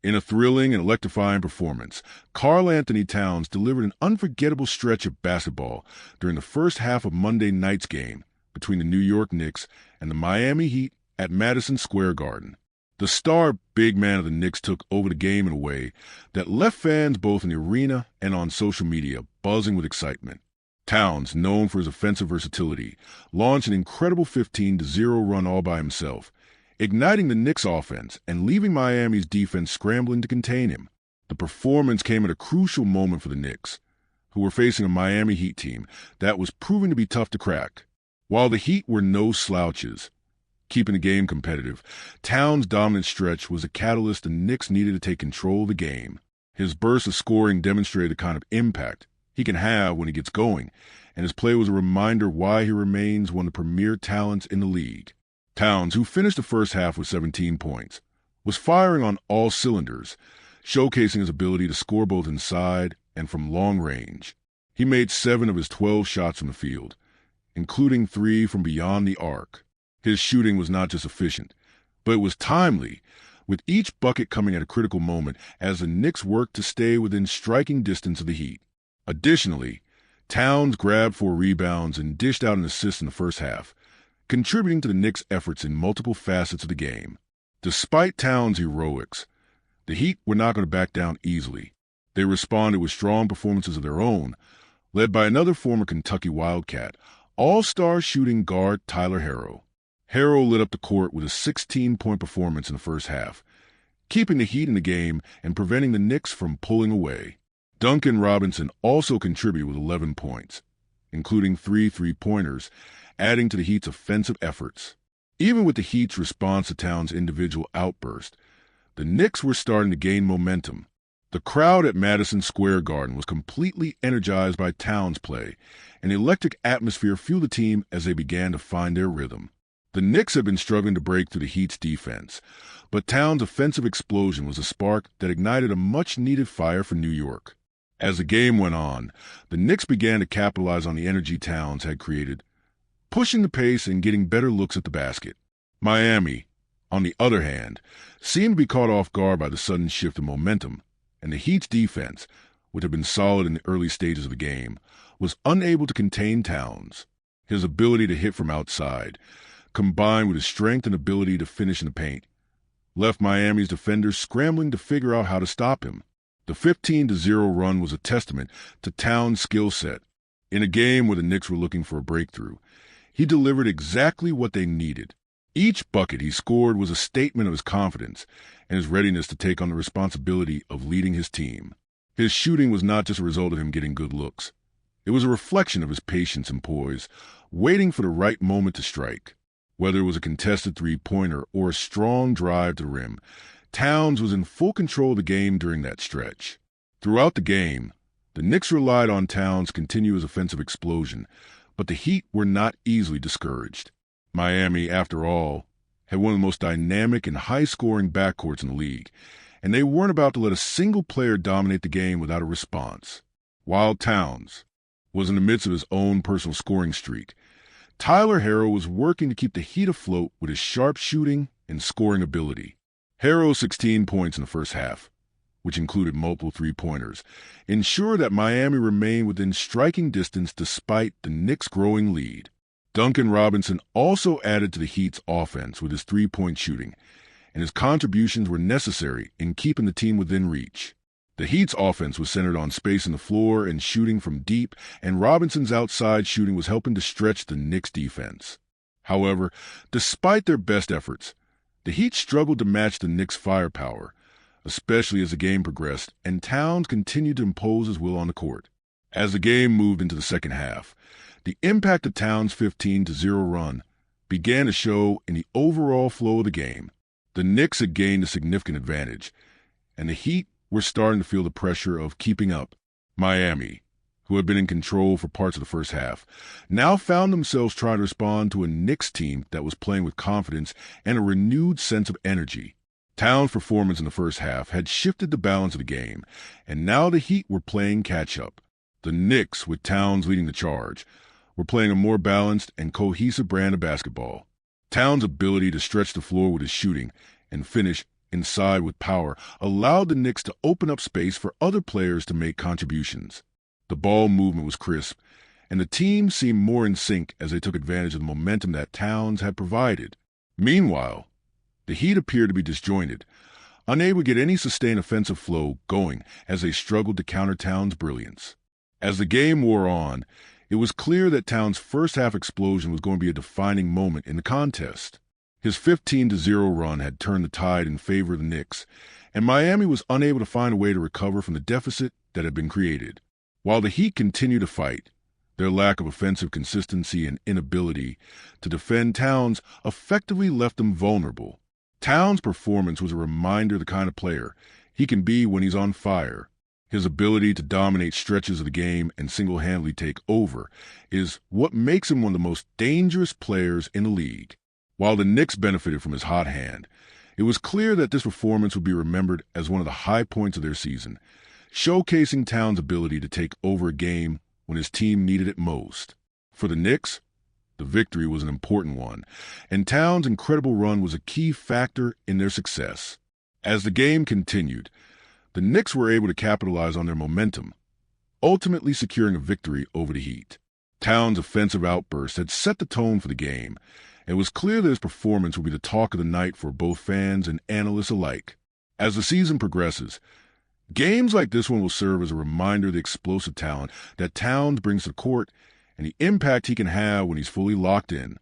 In a thrilling and electrifying performance, Karl-Anthony Towns delivered an unforgettable stretch of basketball during the first half of Monday night's game between the New York Knicks and the Miami Heat at Madison Square Garden. The star big man of the Knicks took over the game in a way that left fans both in the arena and on social media buzzing with excitement. Towns, known for his offensive versatility, launched an incredible 15-0 run all by himself, igniting the Knicks' offense and leaving Miami's defense scrambling to contain him. The performance came at a crucial moment for the Knicks, who were facing a Miami Heat team that was proving to be tough to crack. While the Heat were no slouches, keeping the game competitive, Towns' dominant stretch was a catalyst the Knicks needed to take control of the game. His burst of scoring demonstrated the kind of impact he can have when he gets going, and his play was a reminder why he remains one of the premier talents in the league. Towns, who finished the first half with 17 points, was firing on all cylinders, showcasing his ability to score both inside and from long range. He made 7 of his 12 shots from the field, including 3 from beyond the arc. His shooting was not just efficient, but it was timely, with each bucket coming at a critical moment as the Knicks worked to stay within striking distance of the Heat. Additionally, Towns grabbed 4 rebounds and dished out an assist in the first half, contributing to the Knicks' efforts in multiple facets of the game. Despite Towns' heroics, the Heat were not going to back down easily. They responded with strong performances of their own, led by another former Kentucky Wildcat, all-star shooting guard Tyler Herro. Herro lit up the court with a 16-point performance in the first half, keeping the Heat in the game and preventing the Knicks from pulling away. Duncan Robinson also contributed with 11 points, including 3 three-pointers, adding to the Heat's offensive efforts. Even with the Heat's response to Towns' individual outburst, the Knicks were starting to gain momentum. The crowd at Madison Square Garden was completely energized by Towns' play, and the electric atmosphere fueled the team as they began to find their rhythm. The Knicks had been struggling to break through the Heat's defense, but Towns' offensive explosion was a spark that ignited a much-needed fire for New York. As the game went on, the Knicks began to capitalize on the energy Towns had created, pushing the pace and getting better looks at the basket. Miami, on the other hand, seemed to be caught off guard by the sudden shift in momentum, and the Heat's defense, which had been solid in the early stages of the game, was unable to contain Towns. His ability to hit from outside, combined with his strength and ability to finish in the paint, left Miami's defenders scrambling to figure out how to stop him. The 15-0 run was a testament to Towns' skill set. In a game where the Knicks were looking for a breakthrough, he delivered exactly what they needed. Each bucket he scored was a statement of his confidence and his readiness to take on the responsibility of leading his team. His shooting was not just a result of him getting good looks. It was a reflection of his patience and poise, waiting for the right moment to strike. Whether it was a contested three-pointer or a strong drive to the rim, Towns was in full control of the game during that stretch. Throughout the game, the Knicks relied on Towns' continuous offensive explosion, but the Heat were not easily discouraged. Miami, after all, had one of the most dynamic and high-scoring backcourts in the league, and they weren't about to let a single player dominate the game without a response. While Towns was in the midst of his own personal scoring streak, Tyler Herro was working to keep the Heat afloat with his sharp shooting and scoring ability. Herro's 16 points in the first half, which included multiple three-pointers, ensured that Miami remained within striking distance despite the Knicks' growing lead. Duncan Robinson also added to the Heat's offense with his three-point shooting, and his contributions were necessary in keeping the team within reach. The Heat's offense was centered on spacing the floor and shooting from deep, and Robinson's outside shooting was helping to stretch the Knicks' defense. However, despite their best efforts, the Heat struggled to match the Knicks' firepower, especially as the game progressed and Towns continued to impose his will on the court. As the game moved into the second half, the impact of Towns' 15-0 run began to show in the overall flow of the game. The Knicks had gained a significant advantage, and the Heat were starting to feel the pressure of keeping up. Miami, who had been in control for parts of the first half, now found themselves trying to respond to a Knicks team that was playing with confidence and a renewed sense of energy. Towns' performance in the first half had shifted the balance of the game, and now the Heat were playing catch-up. The Knicks, with Towns leading the charge, were playing a more balanced and cohesive brand of basketball. Towns' ability to stretch the floor with his shooting and finish inside with power, allowed the Knicks to open up space for other players to make contributions. The ball movement was crisp, and the team seemed more in sync as they took advantage of the momentum that Towns had provided. Meanwhile, the Heat appeared to be disjointed, unable to get any sustained offensive flow going as they struggled to counter Towns' brilliance. As the game wore on, it was clear that Towns' first-half explosion was going to be a defining moment in the contest. His 15-0 run had turned the tide in favor of the Knicks, and Miami was unable to find a way to recover from the deficit that had been created. While the Heat continued to fight, their lack of offensive consistency and inability to defend Towns effectively left them vulnerable. Towns' performance was a reminder of the kind of player he can be when he's on fire. His ability to dominate stretches of the game and single-handedly take over is what makes him one of the most dangerous players in the league. While the Knicks benefited from his hot hand, it was clear that this performance would be remembered as one of the high points of their season, showcasing Towns' ability to take over a game when his team needed it most. For the Knicks, the victory was an important one, and Towns' incredible run was a key factor in their success. As the game continued, the Knicks were able to capitalize on their momentum, ultimately securing a victory over the Heat. Towns' offensive outburst had set the tone for the game, and it was clear that his performance would be the talk of the night for both fans and analysts alike. As the season progresses, games like this one will serve as a reminder of the explosive talent that Towns brings to the court and the impact he can have when he's fully locked in.